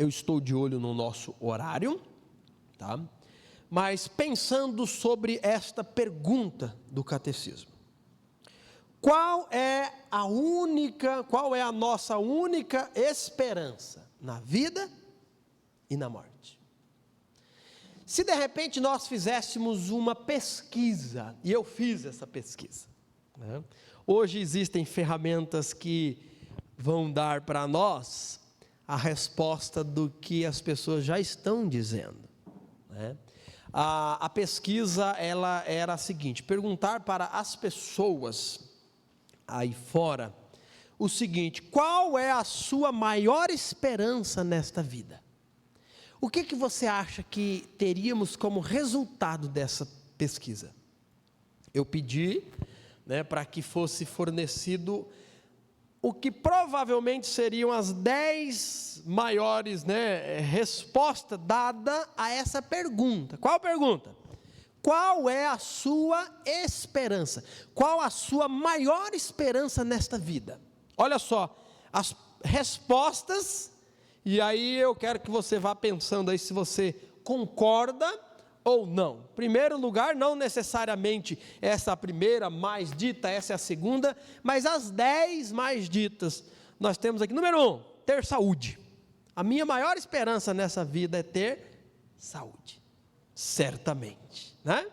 eu estou de olho no nosso horário, tá? Mas pensando sobre esta pergunta do catecismo: qual é a nossa única esperança na vida e na morte? Se de repente nós fizéssemos uma pesquisa, e eu fiz essa pesquisa, né? Hoje existem ferramentas que vão dar para nós a resposta do que as pessoas já estão dizendo, né? A pesquisa ela era a seguinte: perguntar para as pessoas aí fora o seguinte: qual é a sua maior esperança nesta vida? O que você acha que teríamos como resultado dessa pesquisa? Eu pedi, né, para que fosse fornecido o que provavelmente seriam as 10 maiores, respostas dadas a essa pergunta. Qual pergunta? Qual é a sua esperança? Qual a sua maior esperança nesta vida? Olha só, as respostas, e aí eu quero que você vá pensando aí se você concorda ou não. Em primeiro lugar, não necessariamente essa é a primeira mais dita, essa é a segunda, mas as 10 mais ditas. Nós temos aqui, número 1, ter saúde. A minha maior esperança nessa vida é ter saúde, certamente, né?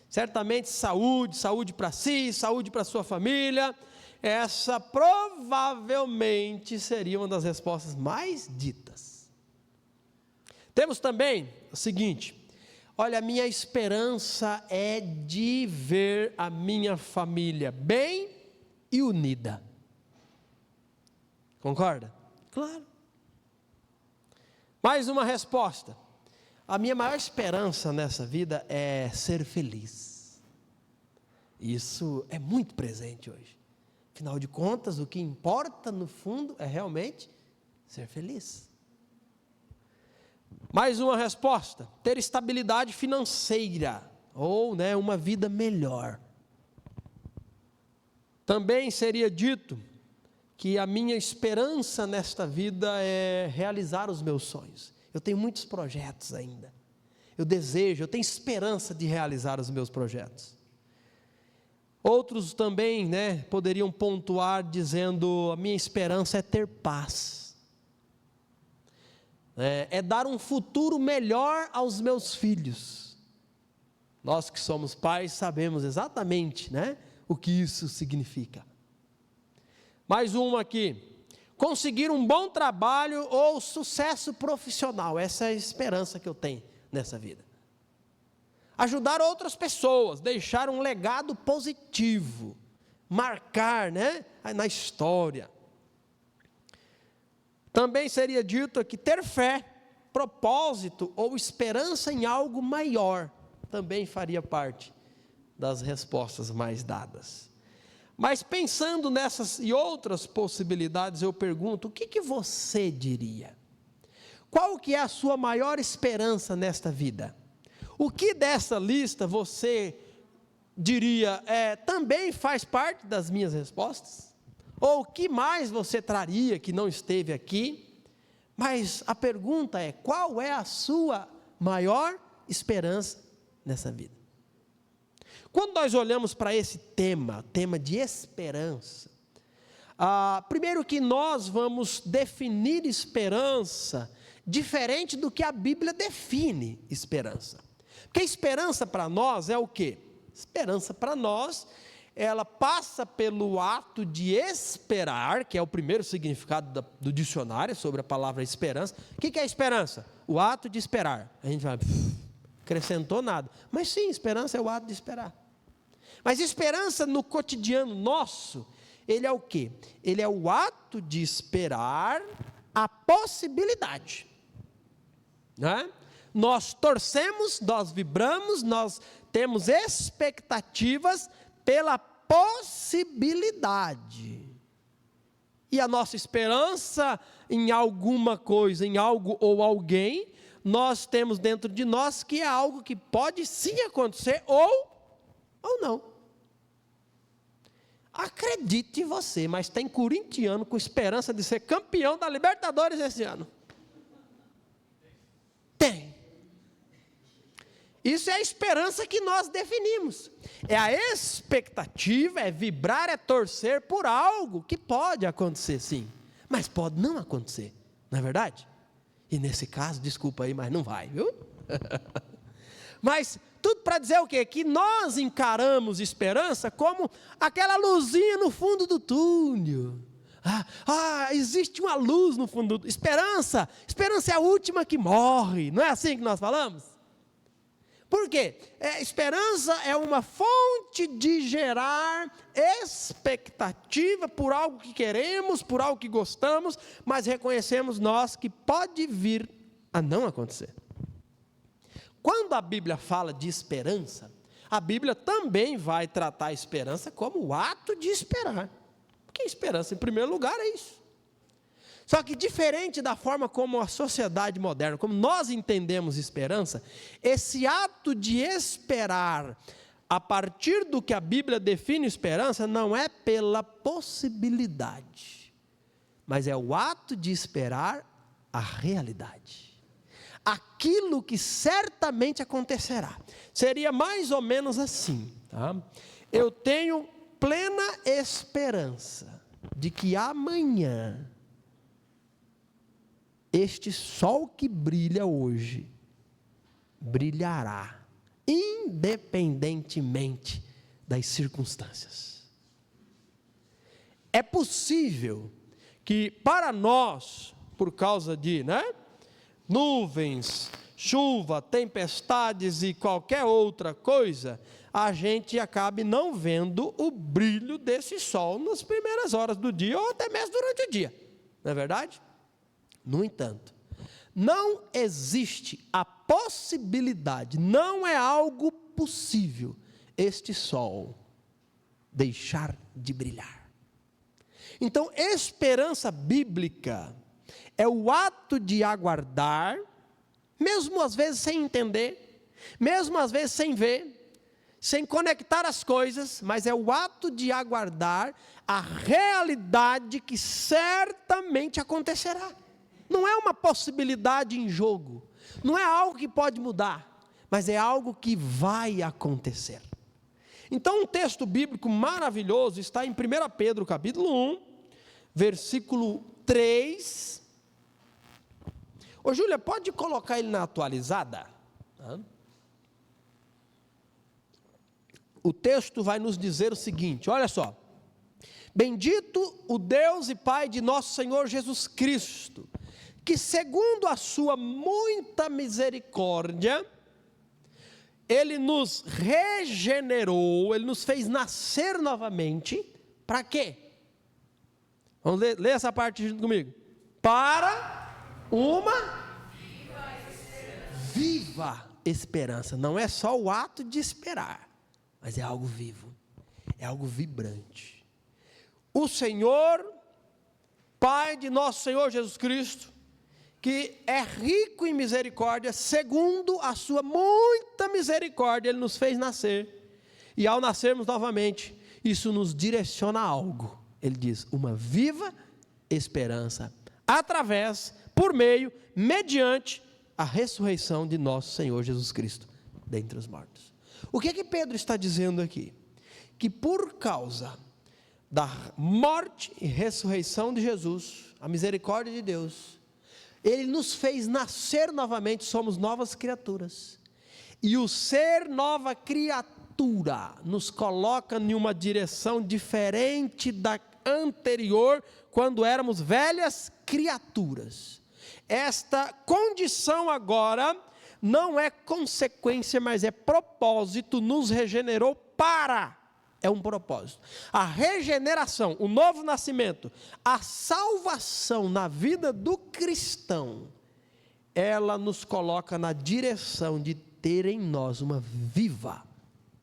Certamente saúde para si, saúde para sua família. Essa provavelmente seria uma das respostas mais ditas. Temos também o seguinte: olha, a minha esperança é de ver a minha família bem e unida. Concorda? Claro. Mais uma resposta: a minha maior esperança nessa vida é ser feliz. Isso é muito presente hoje. Afinal de contas, o que importa no fundo é realmente ser feliz. Mais uma resposta: ter estabilidade financeira, ou uma vida melhor. Também seria dito que a minha esperança nesta vida é realizar os meus sonhos. Eu tenho muitos projetos ainda. Eu tenho esperança de realizar os meus projetos. Outros também, poderiam pontuar dizendo: a minha esperança é ter paz. É dar um futuro melhor aos meus filhos. Nós que somos pais sabemos exatamente, o que isso significa. Mais uma aqui: conseguir um bom trabalho ou sucesso profissional. Essa é a esperança que eu tenho nessa vida. Ajudar outras pessoas, deixar um legado positivo, marcar, na história. Também seria dito aqui ter fé, propósito ou esperança em algo maior. Também faria parte das respostas mais dadas. Mas pensando nessas e outras possibilidades, eu pergunto: o que você diria? Qual que é a sua maior esperança nesta vida? O que dessa lista você diria também faz parte das minhas respostas? Ou o que mais você traria que não esteve aqui? Mas a pergunta é: qual é a sua maior esperança nessa vida? Quando nós olhamos para esse tema de esperança, primeiro que nós vamos definir esperança diferente do que a Bíblia define esperança. Porque esperança para nós é o quê? Esperança para nós, ela passa pelo ato de esperar, que é o primeiro significado do dicionário sobre a palavra esperança. O que é esperança? O ato de esperar. A gente vai, acrescentou nada. Mas sim, esperança é o ato de esperar. Mas esperança no cotidiano nosso, ele é o quê? Ele é o ato de esperar a possibilidade. Nós torcemos, nós vibramos, nós temos expectativas pela possibilidade. E a nossa esperança em alguma coisa, em algo ou alguém, nós temos dentro de nós que é algo que pode sim acontecer ou não. Acredite você, mas tem corintiano com esperança de ser campeão da Libertadores esse ano. Isso é a esperança que nós definimos. É a expectativa, é vibrar, é torcer por algo que pode acontecer sim, mas pode não acontecer, não é verdade? E nesse caso, desculpa aí, mas não vai, viu? Mas tudo para dizer o quê? Que nós encaramos esperança como aquela luzinha no fundo do túnel. Existe uma luz no fundo do... Esperança é a última que morre, não é assim que nós falamos? Por quê? Esperança é uma fonte de gerar expectativa por algo que queremos, por algo que gostamos, mas reconhecemos nós que pode vir a não acontecer. Quando a Bíblia fala de esperança, a Bíblia também vai tratar a esperança como o ato de esperar. Porque esperança, em primeiro lugar, é isso. Só que diferente da forma como a sociedade moderna, como nós entendemos esperança, esse ato de esperar, a partir do que a Bíblia define esperança, não é pela possibilidade, mas é o ato de esperar a realidade. Aquilo que certamente acontecerá. Seria mais ou menos assim, tá? Eu tenho plena esperança de que amanhã este sol que brilha hoje brilhará, independentemente das circunstâncias. É possível que para nós, por causa de, nuvens, chuva, tempestades e qualquer outra coisa, a gente acabe não vendo o brilho desse sol nas primeiras horas do dia ou até mesmo durante o dia, não é verdade? No entanto, não existe a possibilidade, não é algo possível, este sol deixar de brilhar. Então, esperança bíblica é o ato de aguardar, mesmo às vezes sem entender, mesmo às vezes sem ver, sem conectar as coisas, mas é o ato de aguardar a realidade que certamente acontecerá. Não é uma possibilidade em jogo, não é algo que pode mudar, mas é algo que vai acontecer. Então um texto bíblico maravilhoso está em 1 Pedro capítulo 1, versículo 3. Ô Júlia, pode colocar ele na atualizada? O texto vai nos dizer o seguinte, olha só. Bendito o Deus e Pai de nosso Senhor Jesus Cristo, que segundo a sua muita misericórdia, Ele nos regenerou, Ele nos fez nascer novamente, para quê? Vamos ler essa parte junto comigo. Para uma viva esperança. Não é só o ato de esperar, mas é algo vivo, é algo vibrante. O Senhor, Pai de nosso Senhor Jesus Cristo, que é rico em misericórdia, segundo a sua muita misericórdia, Ele nos fez nascer, e ao nascermos novamente, isso nos direciona a algo, Ele diz, uma viva esperança, através, por meio, mediante a ressurreição de nosso Senhor Jesus Cristo, dentre os mortos. O que é que Pedro está dizendo aqui? Que por causa da morte e ressurreição de Jesus, a misericórdia de Deus, Ele nos fez nascer novamente, somos novas criaturas, e o ser nova criatura nos coloca em uma direção diferente da anterior, quando éramos velhas criaturas. Esta condição agora não é consequência, mas é propósito, nos regenerou para... É um propósito. A regeneração, o novo nascimento, a salvação na vida do cristão, ela nos coloca na direção de ter em nós uma viva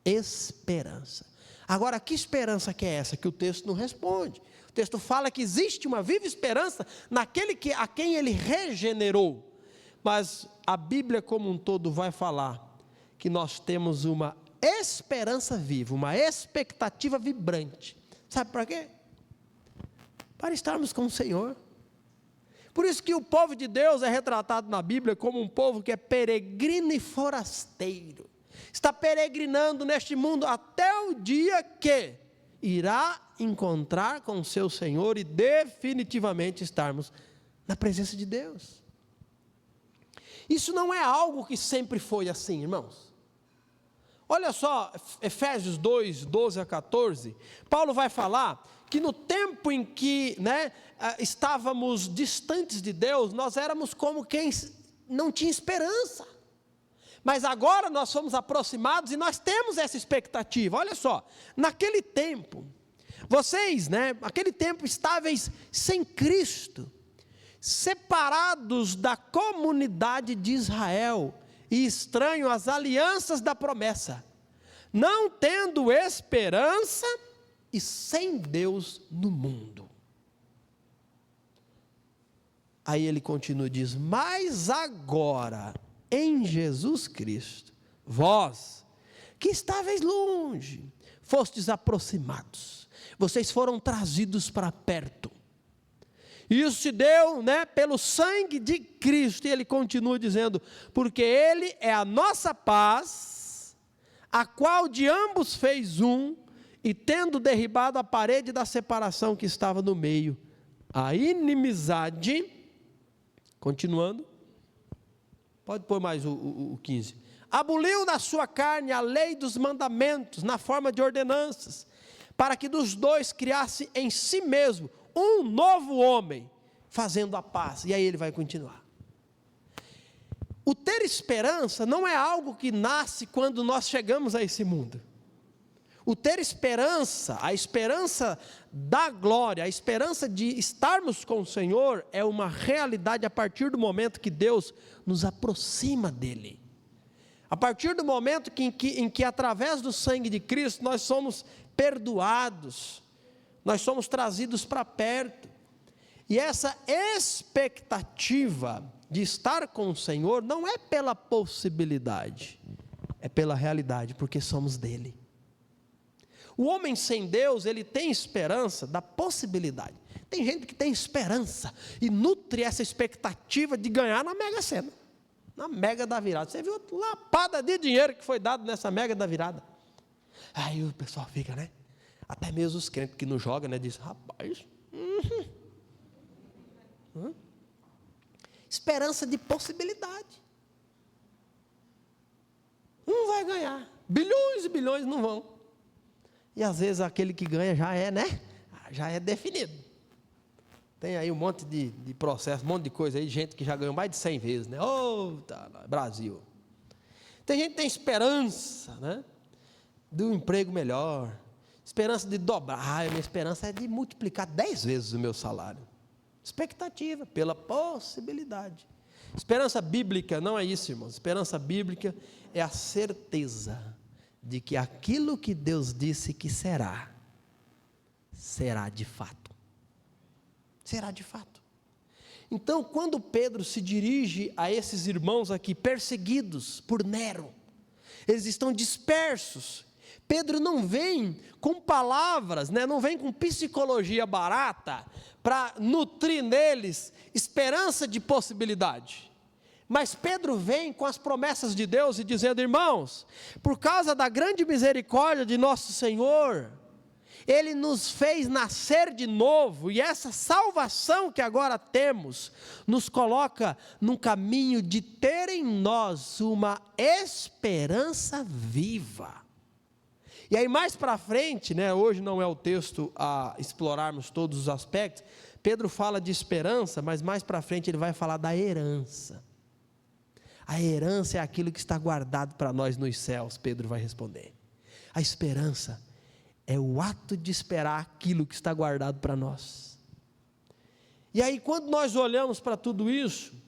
esperança. Agora, que esperança que é essa? Que o texto não responde. O texto fala que existe uma viva esperança naquele a quem Ele regenerou. Mas a Bíblia como um todo vai falar que nós temos uma esperança viva, uma expectativa vibrante. Sabe para quê? Para estarmos com o Senhor. Por isso que o povo de Deus é retratado na Bíblia como um povo que é peregrino e forasteiro. Está peregrinando neste mundo até o dia que irá encontrar com o seu Senhor e definitivamente estarmos na presença de Deus. Isso não é algo que sempre foi assim, irmãos. Olha só, Efésios 2, 12 a 14, Paulo vai falar que no tempo em que estávamos distantes de Deus, nós éramos como quem não tinha esperança. Mas agora nós fomos aproximados e nós temos essa expectativa. Olha só, naquele tempo, vocês, naquele tempo estáveis sem Cristo, separados da comunidade de Israel e estranhos às alianças da promessa, não tendo esperança e sem Deus no mundo. Aí ele continua e diz: mas agora, em Jesus Cristo, vós, que estáveis longe, fostes aproximados, vocês foram trazidos para perto. Isso se deu, pelo sangue de Cristo. E ele continua dizendo: porque Ele é a nossa paz, a qual de ambos fez um, e tendo derribado a parede da separação que estava no meio, a inimizade, continuando, pode pôr mais o 15, aboliu na sua carne a lei dos mandamentos, na forma de ordenanças, para que dos dois criasse em si mesmo um novo homem, fazendo a paz. E aí ele vai continuar. O ter esperança não é algo que nasce quando nós chegamos a esse mundo. O ter esperança, a esperança da glória, a esperança de estarmos com o Senhor, é uma realidade a partir do momento que Deus nos aproxima dEle. A partir do momento em que através do sangue de Cristo, nós somos perdoados, nós somos trazidos para perto, e essa expectativa de estar com o Senhor não é pela possibilidade, é pela realidade, porque somos dele. O homem sem Deus, ele tem esperança da possibilidade. Tem gente que tem esperança e nutre essa expectativa de ganhar na Mega Sena, na Mega da Virada. Você viu a lapada de dinheiro que foi dado nessa Mega da Virada? Aí o pessoal fica, até mesmo os crentes que não jogam, diz: rapaz, esperança de possibilidade. Não vai ganhar, bilhões e bilhões não vão. E às vezes aquele que ganha já é definido. Tem aí um monte de processo, um monte de coisa aí, gente que já ganhou mais de 100 vezes, Brasil. Tem gente que tem esperança, de um emprego melhor, esperança de dobrar. Minha esperança é de multiplicar 10 vezes o meu salário. Expectativa, pela possibilidade. Esperança bíblica não é isso, irmãos. Esperança bíblica é a certeza de que aquilo que Deus disse que será, será de fato. Será de fato. Então, quando Pedro se dirige a esses irmãos aqui, perseguidos por Nero, eles estão dispersos. Pedro não vem com palavras, não vem com psicologia barata, para nutrir neles esperança de possibilidade. Mas Pedro vem com as promessas de Deus e dizendo: irmãos, por causa da grande misericórdia de nosso Senhor, Ele nos fez nascer de novo, e essa salvação que agora temos, nos coloca num caminho de ter em nós uma esperança viva. E aí mais para frente, hoje não é o texto a explorarmos todos os aspectos, Pedro fala de esperança, mas mais para frente ele vai falar da herança. A herança é aquilo que está guardado para nós nos céus, Pedro vai responder. A esperança é o ato de esperar aquilo que está guardado para nós. E aí quando nós olhamos para tudo isso,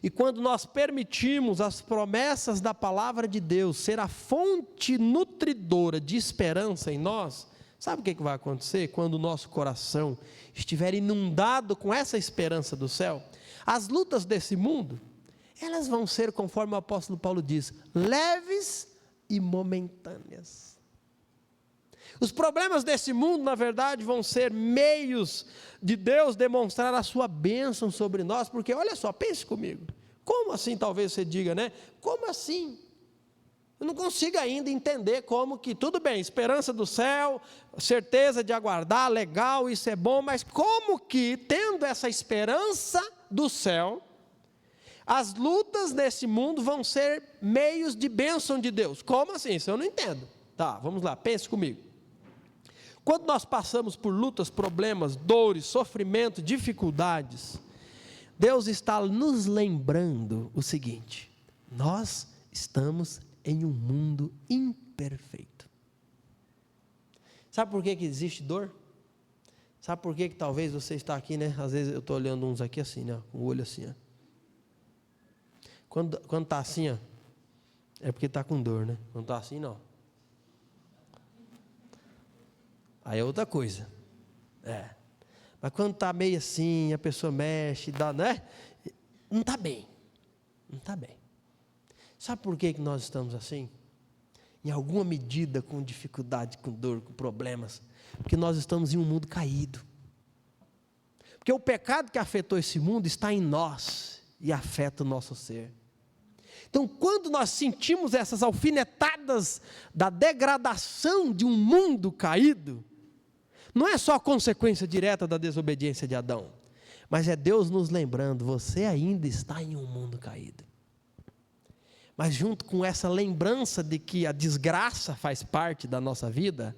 e quando nós permitimos as promessas da palavra de Deus ser a fonte nutridora de esperança em nós, sabe o que vai acontecer? Quando o nosso coração estiver inundado com essa esperança do céu, as lutas desse mundo, elas vão ser, conforme o apóstolo Paulo diz, leves e momentâneas. Os problemas desse mundo, na verdade, vão ser meios de Deus demonstrar a sua bênção sobre nós, porque olha só, pense comigo, como assim, talvez você diga, né? Como assim? Eu não consigo ainda entender como que, tudo bem, esperança do céu, certeza de aguardar, legal, isso é bom, mas como que, tendo essa esperança do céu, as lutas desse mundo vão ser meios de bênção de Deus? Como assim? Isso eu não entendo. Tá, vamos lá, pense comigo. Quando nós passamos por lutas, problemas, dores, sofrimento, dificuldades, Deus está nos lembrando o seguinte: nós estamos em um mundo imperfeito. Sabe por que existe dor? Sabe por que talvez você está aqui, né? Às vezes eu estou olhando uns aqui assim, né? Com o olho assim, ó. Quando está assim, ó, é porque está com dor, né? Quando está assim, não. Aí é outra coisa. Mas quando está meio assim, a pessoa mexe, dá, né? Não está bem. Não está bem. Sabe por que nós estamos assim? Em alguma medida com dificuldade, com dor, com problemas. Porque nós estamos em um mundo caído. Porque o pecado que afetou esse mundo está em nós e afeta o nosso ser. Então, quando nós sentimos essas alfinetadas da degradação de um mundo caído, não é só consequência direta da desobediência de Adão, mas é Deus nos lembrando: você ainda está em um mundo caído. Mas junto com essa lembrança de que a desgraça faz parte da nossa vida,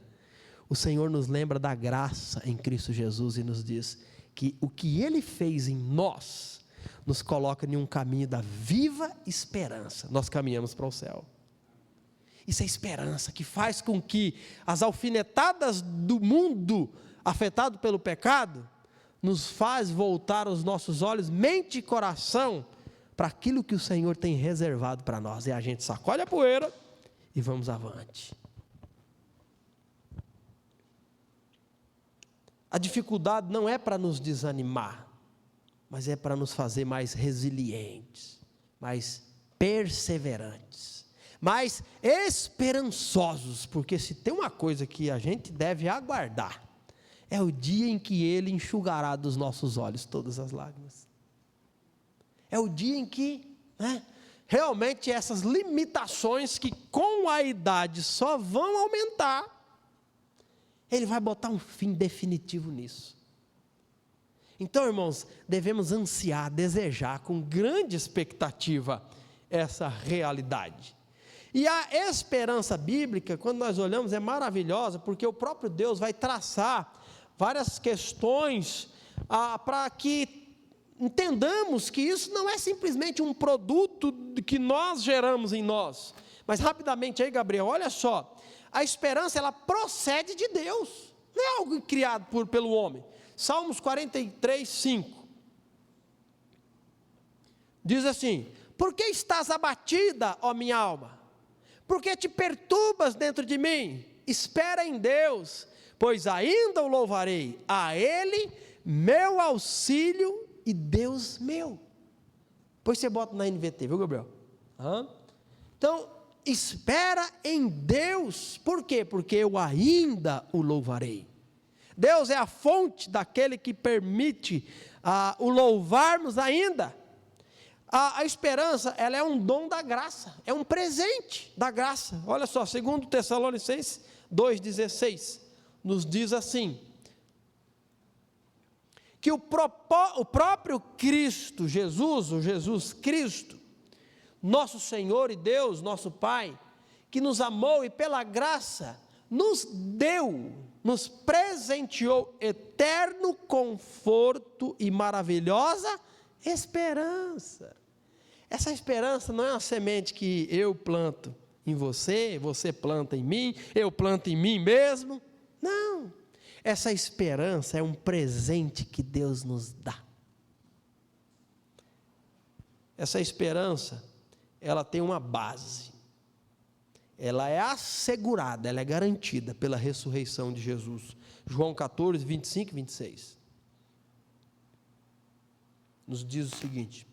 o Senhor nos lembra da graça em Cristo Jesus e nos diz que o que Ele fez em nós nos coloca em um caminho da viva esperança. Nós caminhamos para o céu. Isso é esperança que faz com que as alfinetadas do mundo afetado pelo pecado nos faz voltar os nossos olhos, mente e coração para aquilo que o Senhor tem reservado para nós. E a gente sacode a poeira e vamos avante. A dificuldade não é para nos desanimar, mas é para nos fazer mais resilientes, mais perseverantes, mais esperançosos, porque se tem uma coisa que a gente deve aguardar, é o dia em que Ele enxugará dos nossos olhos todas as lágrimas. É o dia em que, realmente essas limitações que com a idade só vão aumentar, Ele vai botar um fim definitivo nisso. Então, irmãos, devemos ansiar, desejar com grande expectativa essa realidade. E a esperança bíblica, quando nós olhamos, é maravilhosa, porque o próprio Deus vai traçar várias questões para que entendamos que isso não é simplesmente um produto que nós geramos em nós. Mas rapidamente aí, Gabriel, olha só, a esperança ela procede de Deus, não é algo criado pelo homem. Salmos 43, 5 diz assim: por que estás abatida, ó minha alma? Por que te perturbas dentro de mim? Espera em Deus, pois ainda o louvarei, a Ele meu auxílio e Deus meu. Depois você bota na NVT, viu, Gabriel? Então, espera em Deus. Por quê? Porque eu ainda o louvarei. Deus é a fonte daquele que permite o louvarmos ainda. A esperança, ela é um dom da graça, é um presente da graça. Olha só, 2 Tessalonicenses 2,16, nos diz assim, que o próprio Cristo Jesus, o Jesus Cristo, nosso Senhor e Deus, nosso Pai, que nos amou e pela graça nos deu, nos presenteou eterno conforto e maravilhosa esperança. Essa esperança não é uma semente que eu planto em você, você planta em mim, eu planto em mim mesmo. Não. Essa esperança é um presente que Deus nos dá. Essa esperança, ela tem uma base. Ela é assegurada, ela é garantida pela ressurreição de Jesus. João 14, 25 e 26. Nos diz o seguinte.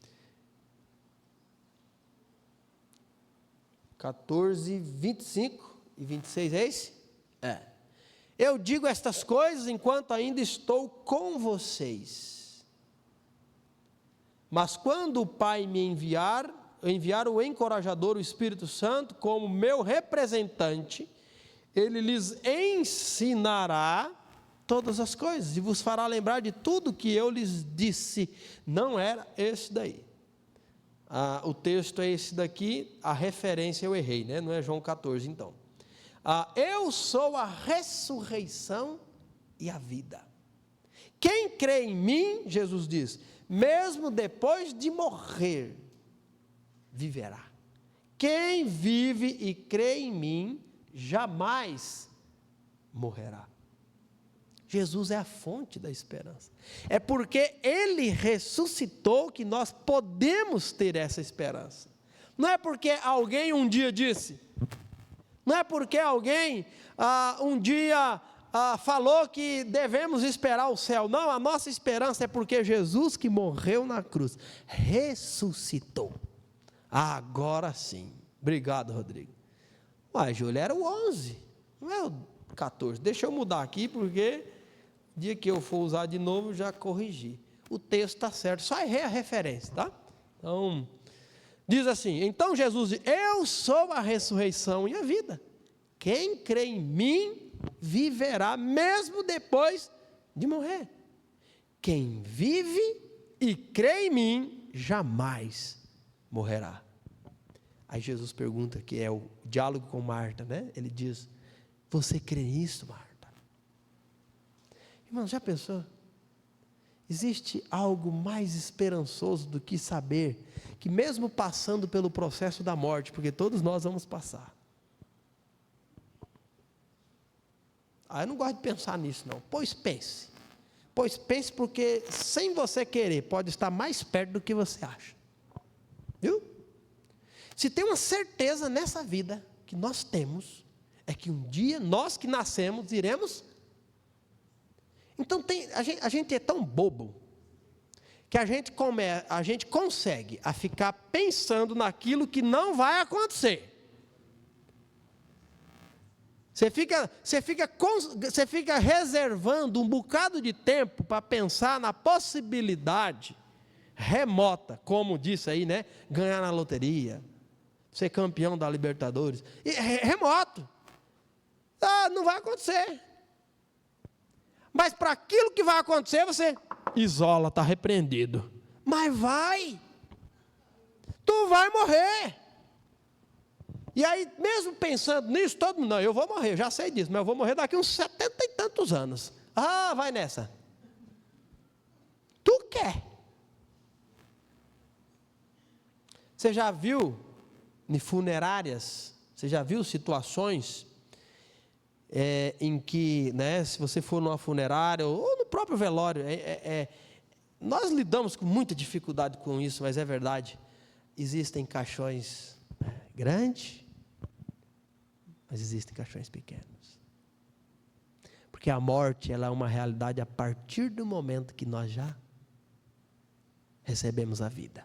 14, 25 e 26, é esse? Eu digo estas coisas enquanto ainda estou com vocês. Mas quando o Pai me enviar o encorajador, o Espírito Santo, como meu representante, ele lhes ensinará todas as coisas e vos fará lembrar de tudo que eu lhes disse. Não era esse daí. O texto é esse daqui, a referência eu errei, né? Não é João 14 então. Eu sou a ressurreição e a vida. Quem crê em mim, Jesus diz, mesmo depois de morrer, viverá. Quem vive e crê em mim, jamais morrerá. Jesus é a fonte da esperança. É porque Ele ressuscitou que nós podemos ter essa esperança. Não é porque alguém um dia disse, não é porque alguém um dia falou que devemos esperar o céu. Não, a nossa esperança é porque Jesus, que morreu na cruz, ressuscitou. Agora sim. Obrigado, Rodrigo. Mas, Júlio, era o 11, não é o 14. Deixa eu mudar aqui, porque dia que eu for usar de novo, já corrigi. O texto está certo, só errei a referência, tá? Então, diz assim, então Jesus diz, eu sou a ressurreição e a vida. Quem crê em mim, viverá mesmo depois de morrer. Quem vive e crê em mim, jamais morrerá. Aí Jesus pergunta, que é o diálogo com Marta, né? Ele diz, você crê nisso, Marta? Irmão, já pensou? Existe algo mais esperançoso do que saber que mesmo passando pelo processo da morte, porque todos nós vamos passar. Eu não gosto de pensar nisso não, pois pense porque sem você querer, pode estar mais perto do que você acha. Viu? Se tem uma certeza nessa vida que nós temos, é que um dia nós que nascemos iremos. Então a gente é tão bobo que a gente consegue ficar pensando naquilo que não vai acontecer. Você fica reservando um bocado de tempo para pensar na possibilidade remota, como disse aí, né? Ganhar na loteria, ser campeão da Libertadores, remoto. Não vai acontecer. Mas para aquilo que vai acontecer, você isola, está repreendido. Mas vai. Tu vai morrer. E aí, mesmo pensando nisso, todo mundo, não, eu vou morrer, eu já sei disso, mas eu vou morrer daqui uns 70 e tantos anos. Vai nessa. Tu quer. Você já viu em funerárias, você já viu situações em que, né, se você for numa funerária ou no próprio velório, nós lidamos com muita dificuldade com isso, mas é verdade, existem caixões grandes, mas existem caixões pequenos, porque a morte ela é uma realidade a partir do momento que nós já recebemos a vida.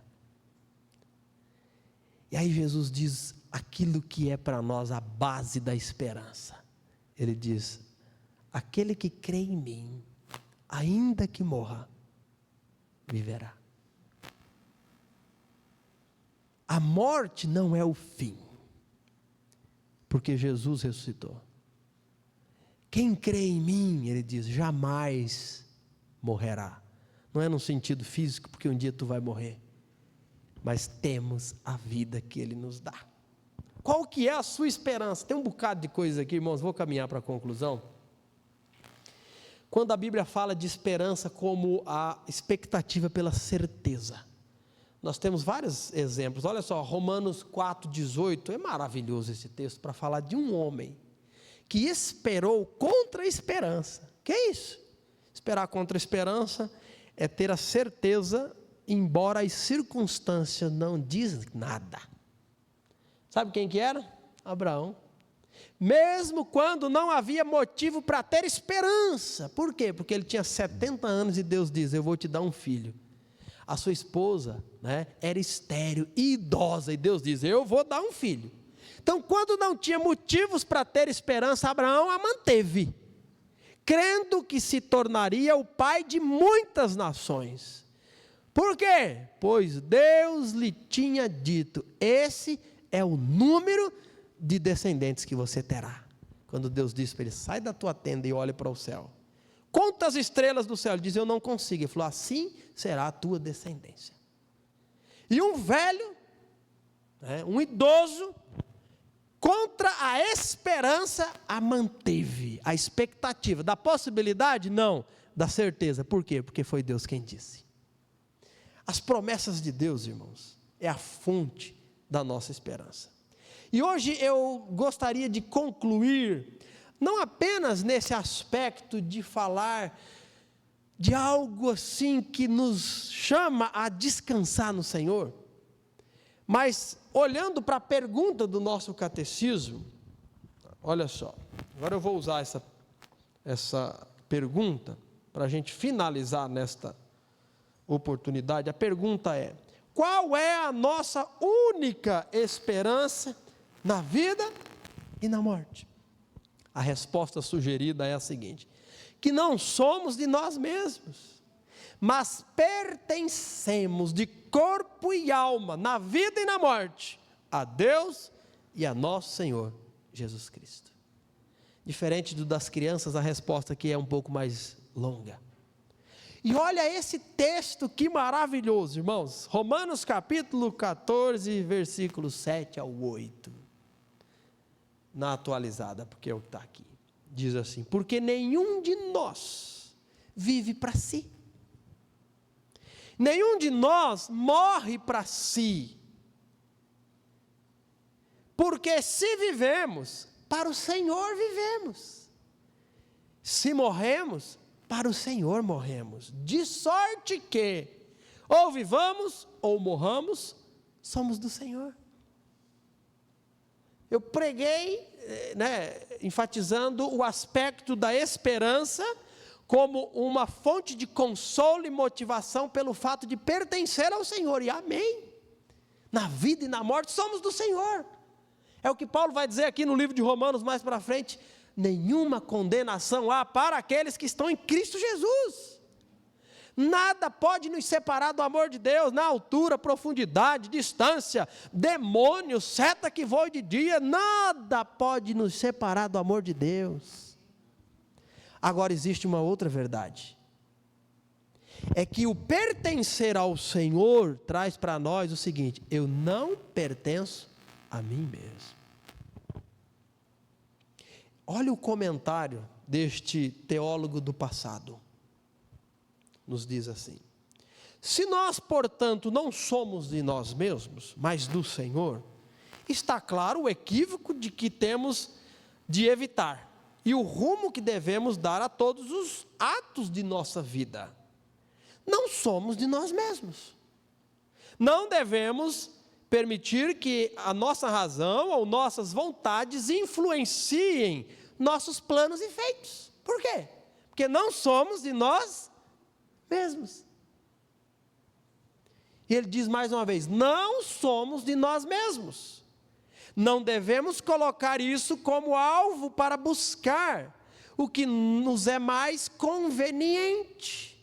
E aí Jesus diz aquilo que é para nós a base da esperança. Ele diz, aquele que crê em mim, ainda que morra, viverá. A morte não é o fim, porque Jesus ressuscitou. Quem crê em mim, ele diz, jamais morrerá. Não é no sentido físico, porque um dia tu vai morrer, mas temos a vida que ele nos dá. Qual que é a sua esperança? Tem um bocado de coisa aqui, irmãos, vou caminhar para a conclusão. Quando a Bíblia fala de esperança como a expectativa pela certeza, nós temos vários exemplos. Olha só, Romanos 4,18, é maravilhoso esse texto para falar de um homem que esperou contra a esperança. Que é isso? Esperar contra a esperança é ter a certeza, embora as circunstâncias não dizem nada. Sabe quem que era? Abraão. Mesmo quando não havia motivo para ter esperança. Por quê? Porque ele tinha 70 anos e Deus diz, eu vou te dar um filho. A sua esposa, né, era estéril e idosa e Deus diz, eu vou dar um filho. Então quando não tinha motivos para ter esperança, Abraão a manteve. crendo que se tornaria o pai de muitas nações. Por quê? Pois Deus lhe tinha dito: esse é o número de descendentes que você terá. Quando Deus disse para ele: sai da tua tenda e olhe para o céu. Conta as estrelas do céu. Ele diz: eu não consigo. Ele falou: assim será a tua descendência. E um velho, um idoso, contra a esperança, a manteve. A expectativa da possibilidade? Não, da certeza. Por quê? Porque foi Deus quem disse. As promessas de Deus, irmãos, é a fonte da nossa esperança. E hoje eu gostaria de concluir, não apenas nesse aspecto de falar de algo assim que nos chama a descansar no Senhor, mas olhando para a pergunta do nosso catecismo, olha só, agora eu vou usar essa pergunta para a gente finalizar nesta oportunidade. A pergunta é: qual é a nossa única esperança na vida e na morte? A resposta sugerida é a seguinte: que não somos de nós mesmos, mas pertencemos de corpo e alma, na vida e na morte, a Deus e a nosso Senhor Jesus Cristo. Diferente das crianças, a resposta aqui é um pouco mais longa. E olha esse texto que maravilhoso, irmãos. Romanos capítulo 14, versículos 7 ao 8. Na atualizada, porque é o que está aqui. Diz assim: porque nenhum de nós vive para si. Nenhum de nós morre para si. Porque se vivemos, para o Senhor vivemos. Se morremos, para o Senhor morremos. De sorte que, ou vivamos, ou morramos, somos do Senhor. Eu preguei, enfatizando o aspecto da esperança como uma fonte de consolo e motivação pelo fato de pertencer ao Senhor, e amém. Na vida e na morte somos do Senhor. É o que Paulo vai dizer aqui no livro de Romanos mais para frente: nenhuma condenação há para aqueles que estão em Cristo Jesus. Nada pode nos separar do amor de Deus, na altura, profundidade, distância, demônio, seta que voe de dia, nada pode nos separar do amor de Deus. Agora existe uma outra verdade, é que o pertencer ao Senhor traz para nós o seguinte: eu não pertenço a mim mesmo. Olha o comentário deste teólogo do passado. Nos diz assim: se nós, portanto, não somos de nós mesmos, mas do Senhor, está claro o equívoco de que temos de evitar, e o rumo que devemos dar a todos os atos de nossa vida. Não somos de nós mesmos. Não devemos permitir que a nossa razão ou nossas vontades influenciem nossos planos e feitos. Por quê? Porque não somos de nós mesmos. E ele diz mais uma vez: não somos de nós mesmos. Não devemos colocar isso como alvo para buscar o que nos é mais conveniente.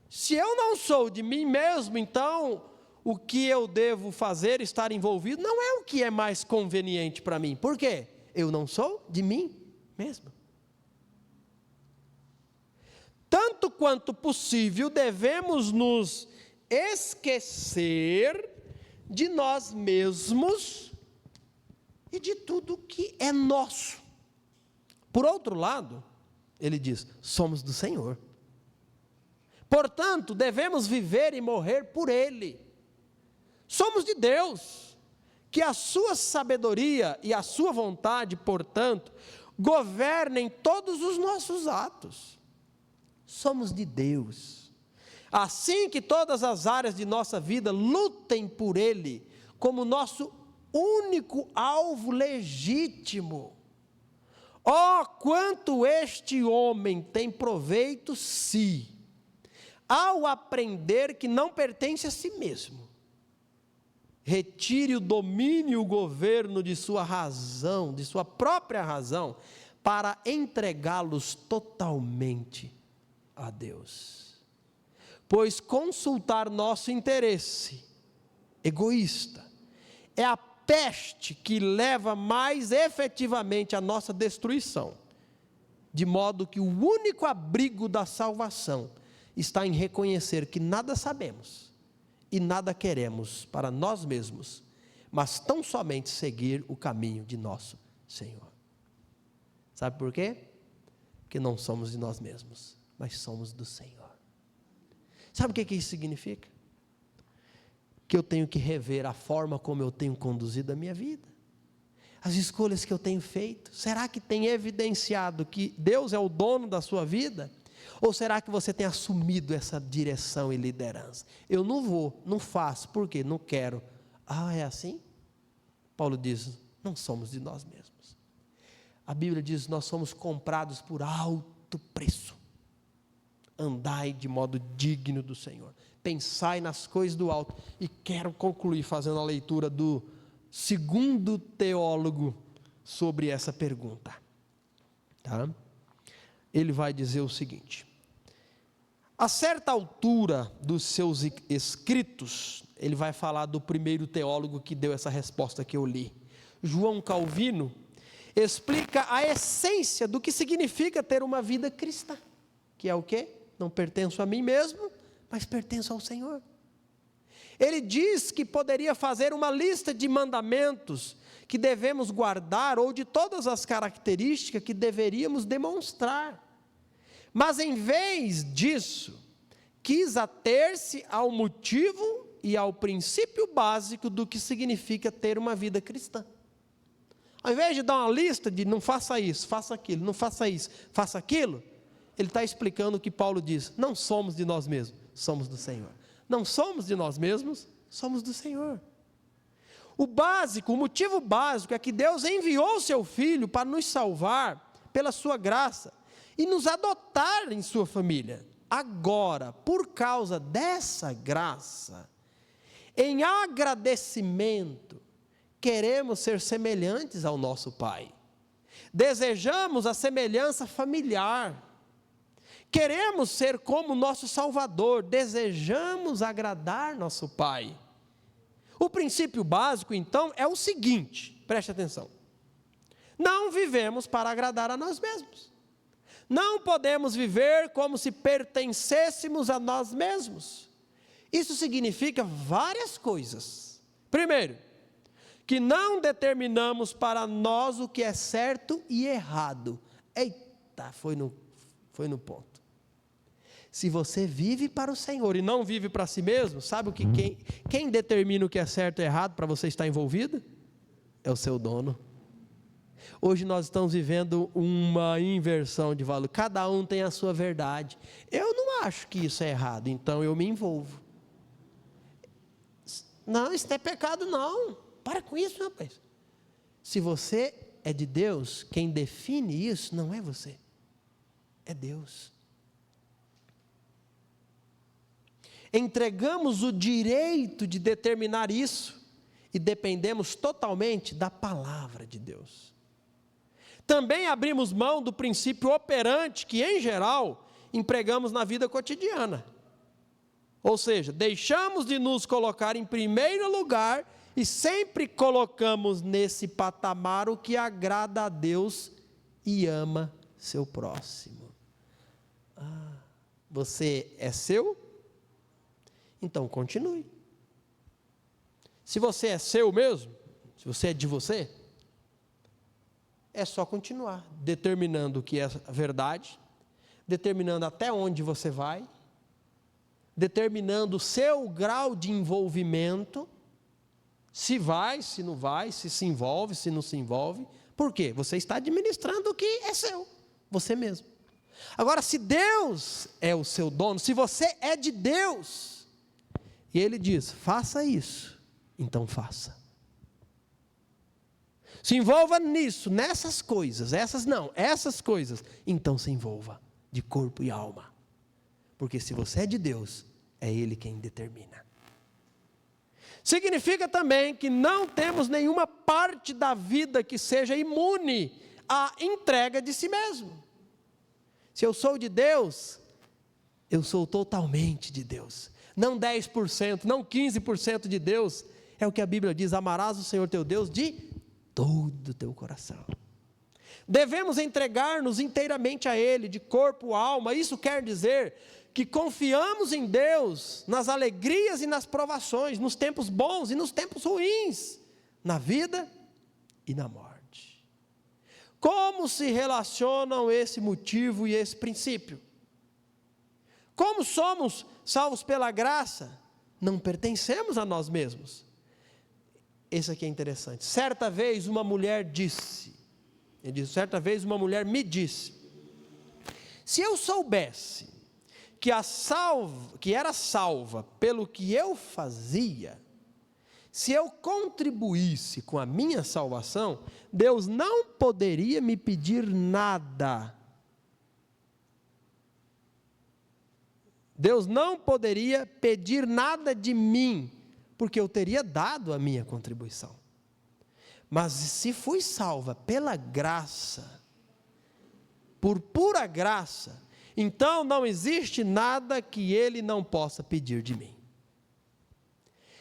Se eu não sou de mim mesmo, então o que eu devo fazer, estar envolvido, não é o que é mais conveniente para mim. Por quê? Eu não sou de mim mesmo. Tanto quanto possível, devemos nos esquecer de nós mesmos e de tudo que é nosso. Por outro lado, ele diz: somos do Senhor. Portanto, devemos viver e morrer por Ele. Somos de Deus, que a sua sabedoria e a sua vontade, portanto, governem todos os nossos atos. Somos de Deus. Assim que todas as áreas de nossa vida lutem por Ele, como nosso único alvo legítimo. Oh, quanto este homem tem proveito se, ao aprender que não pertence a si mesmo, retire o domínio e o governo de sua razão, de sua própria razão, para entregá-los totalmente a Deus. Pois consultar nosso interesse egoísta é a peste que leva mais efetivamente à nossa destruição, de modo que o único abrigo da salvação está em reconhecer que nada sabemos e nada queremos para nós mesmos, mas tão somente seguir o caminho de nosso Senhor. Sabe por quê? Porque não somos de nós mesmos, mas somos do Senhor. Sabe o que isso significa? Que eu tenho que rever a forma como eu tenho conduzido a minha vida, as escolhas que eu tenho feito. Será que tem evidenciado que Deus é o dono da sua vida? Ou será que você tem assumido essa direção e liderança? Eu não vou, não faço, por quê? Não quero. Ah, é assim? Paulo diz, não somos de nós mesmos. A Bíblia diz, nós somos comprados por alto preço. Andai de modo digno do Senhor. Pensai nas coisas do alto. E quero concluir fazendo a leitura do segundo teólogo sobre essa pergunta. Tá? Ele vai dizer o seguinte: a certa altura dos seus escritos, ele vai falar do primeiro teólogo que deu essa resposta que eu li. João Calvino explica a essência do que significa ter uma vida cristã, que é o quê? Não pertenço a mim mesmo, mas pertenço ao Senhor. Ele diz que poderia fazer uma lista de mandamentos que devemos guardar, ou de todas as características que deveríamos demonstrar. Mas em vez disso, quis ater-se ao motivo e ao princípio básico do que significa ter uma vida cristã. Ao invés de dar uma lista de não faça isso, faça aquilo, não faça isso, faça aquilo, ele está explicando o que Paulo diz: não somos de nós mesmos, somos do Senhor. Não somos de nós mesmos, somos do Senhor. O básico, o motivo básico é que Deus enviou o seu Filho para nos salvar pela sua graça e nos adotar em sua família. Agora, por causa dessa graça, em agradecimento, queremos ser semelhantes ao nosso Pai. Desejamos a semelhança familiar. Queremos ser como nosso Salvador, desejamos agradar nosso Pai. O princípio básico, então, é o seguinte, preste atenção: não vivemos para agradar a nós mesmos, não podemos viver como se pertencêssemos a nós mesmos. Isso significa várias coisas. Primeiro, que não determinamos para nós o que é certo e errado. Eita, foi no ponto. Se você vive para o Senhor e não vive para si mesmo, sabe o que quem determina o que é certo e errado para você estar envolvido? É o seu dono. Hoje nós estamos vivendo uma inversão de valor. Cada um tem a sua verdade. Eu não acho que isso é errado, então eu me envolvo. Não, isso não é pecado não. Para com isso, rapaz. Se você é de Deus, quem define isso não é você, é Deus. Entregamos o direito de determinar isso e dependemos totalmente da palavra de Deus. Também abrimos mão do princípio operante que, em geral, empregamos na vida cotidiana. Ou seja, deixamos de nos colocar em primeiro lugar e sempre colocamos nesse patamar o que agrada a Deus e ama seu próximo. Você é seu? Então continue. Se você é seu mesmo, se você é de você, é só continuar determinando o que é verdade, determinando até onde você vai, determinando o seu grau de envolvimento, se vai, se não vai, se envolve, se não se envolve. Por quê? Você está administrando o que é seu, você mesmo. Agora, se Deus é o seu dono, se você é de Deus, e Ele diz, faça isso, então faça. Se envolva nisso, nessas coisas, essas coisas, então se envolva, de corpo e alma. Porque se você é de Deus, é Ele quem determina. Significa também que não temos nenhuma parte da vida que seja imune a entrega de si mesmo. Se eu sou de Deus, eu sou totalmente de Deus. Não 10%, não 15% de Deus. É o que a Bíblia diz: amarás o Senhor teu Deus de todo o teu coração. Devemos entregar-nos inteiramente a Ele, de corpo, alma. Isso quer dizer que confiamos em Deus nas alegrias e nas provações, nos tempos bons e nos tempos ruins, na vida e na morte. Como se relacionam esse motivo e esse princípio? Como somos salvos pela graça, não pertencemos a nós mesmos. Esse aqui é interessante. Certa vez uma mulher me disse: se eu soubesse que era salva pelo que eu fazia, se eu contribuísse com a minha salvação, Deus não poderia me pedir nada. Deus não poderia pedir nada de mim, porque eu teria dado a minha contribuição. Mas se fui salva pela graça, por pura graça, então não existe nada que Ele não possa pedir de mim.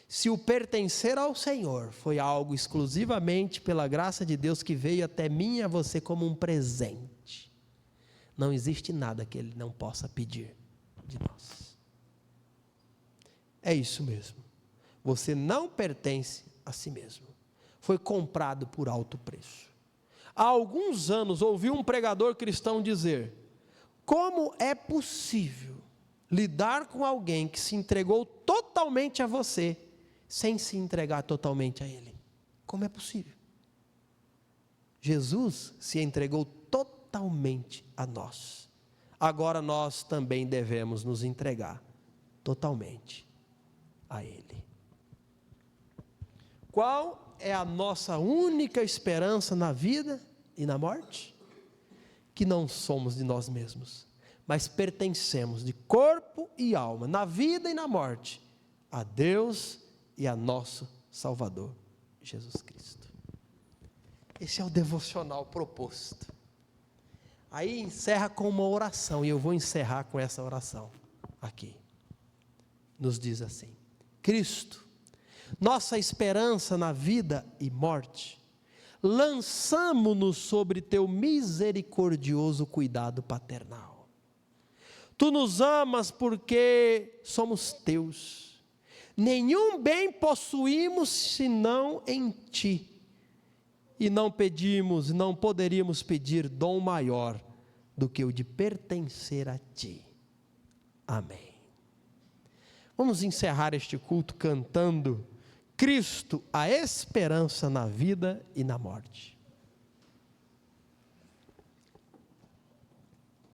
Se o pertencer ao Senhor foi algo exclusivamente pela graça de Deus que veio até mim e a você como um presente, não existe nada que Ele não possa pedir de nós. É isso mesmo. Você não pertence a si mesmo. Foi comprado por alto preço. Há alguns anos ouvi um pregador cristão dizer: como é possível lidar com alguém que se entregou totalmente a você, sem se entregar totalmente a Ele? Como é possível? Jesus se entregou totalmente a nós. Agora nós também devemos nos entregar totalmente a Ele. Qual é a nossa única esperança na vida e na morte? Que não somos de nós mesmos, mas pertencemos de corpo e alma, na vida e na morte, a Deus e a nosso Salvador, Jesus Cristo. Esse é o devocional proposto. Aí encerra com uma oração, e eu vou encerrar com essa oração aqui. Nos diz assim: Cristo, nossa esperança na vida e morte, lançamo-nos sobre teu misericordioso cuidado paternal. Tu nos amas porque somos teus. Nenhum bem possuímos senão em ti. E não pedimos, não poderíamos pedir dom maior do que o de pertencer a ti. Amém. Vamos encerrar este culto cantando: Cristo, a esperança na vida e na morte.